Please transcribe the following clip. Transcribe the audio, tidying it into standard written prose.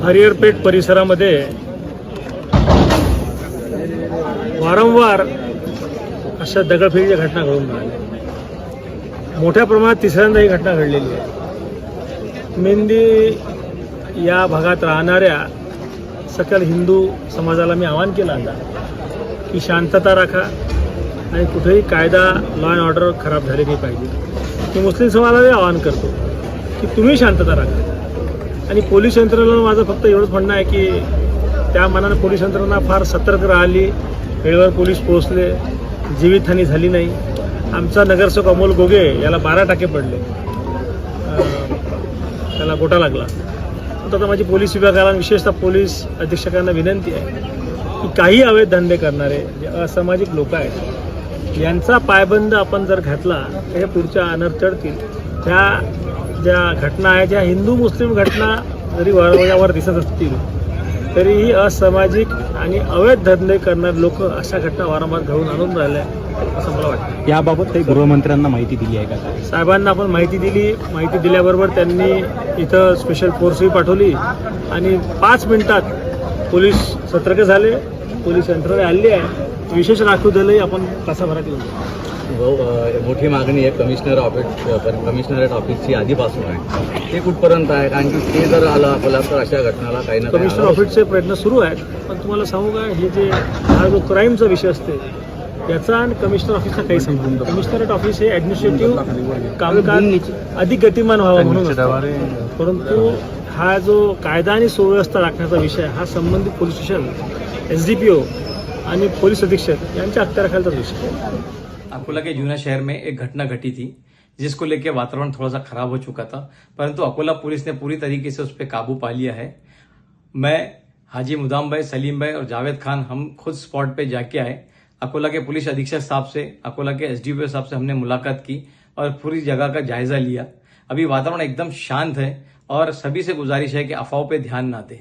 हरिहरपेठ परिसरामध्ये वारंवार अशा दगडफेकीच्या घटना घडून राहिल्या. मोठ्या प्रमाणात तिसऱ्यांदा ही घटना घडलेली आहे. मेंदी या भागात राहणाऱ्या सकल हिंदू समाजाला मी आवाहन केलं आता की शांतता राखा आणि कुठेही कायदा लॉ अँड ऑर्डर खराब झाले नाही पाहिजे. मी मुस्लिम समाजालाही आवाहन करतो की तुम्ही शांतता राखा. आणि पोलीस यंत्रणेला माझं फक्त एवढंच म्हणणं आहे की त्या मानानं पोलीस यंत्रणा फार सतर्क राहिली, वेळेवर पोलीस पोहोचले, जीवितहानी झाली नाही. आमचा नगरसेवक अमोल गोगे याला 12 टाके पडले, त्याला गोटा लागला. आता माझी पोलीस विभागाला विशेषतः पोलीस अधीक्षकांना विनंती आहे की काही अवैध धंदे करणारे जे असामाजिक लोक आहेत यांचा पायबंद आपण जर घातला तर हे पुढच्या अनर्थ टळतील. त्या ज्या घटना आहेत, ज्या हिंदू मुस्लिम घटना जरी वारंवार दिसत असतील तरीही असामाजिक आणि अवैध धंदे करणारे लोक अशा घटना वारंवार घडवून आणून राहिल्या असं मला वाटतं. याबाबत काही गृहमंत्र्यांना माहिती दिली आहे का? साहेबांना आपण माहिती दिली. माहिती दिल्याबरोबर त्यांनी इथं स्पेशल फोर्सही पाठवली आणि 5 मिनिटात पोलीस सतर्क झाले. पोलीस यंत्रणा आली आहे. विशेष राखीव दलही आपण तासाभरात येऊन मोठी मागणी आहे कमिशनरेट ऑफिसची आधीपासून आहे. ते कुठपर्यंत आहे? कारण की ते जर आलं आपल्याला तर अशा घटनाला काही ना कमिशनर ऑफिसचे प्रयत्न सुरू आहेत. पण तुम्हाला सांगू का, हे जे हा जो क्राईमचा विषय असते याचा आणि कमिशनर ऑफिसचा काही संबंध. कमिशनरेट ऑफिस हे ॲडमिनिस्ट्रेटिव्ह कामकाज अधिक गतिमान व्हावं म्हणून असतं. परंतु हा जो कायदा आणि सुव्यवस्था राखण्याचा विषय हा संबंधित पोलीस स्टेशन, SDPO आणि पोलीस अधीक्षक यांच्या अखत्यारीखालचा विषय आहे. अकोला के जूना शहर में एक घटना घटी थी जिसको लेकर वातावरण थोड़ा सा खराब हो चुका था, परंतु अकोला पुलिस ने पूरी तरीके से उस पर काबू पा लिया है. मैं हाजी मुदाम भाई, सलीम भाई और जावेद खान हम खुद स्पॉट पे जाके आए. अकोला के पुलिस अधीक्षक साहब से, अकोला के SDPO साहब से हमने मुलाकात की और पूरी जगह का जायजा लिया. अभी वातावरण एकदम शांत है और सभी से गुजारिश है कि अफवाहों पे ध्यान ना दें.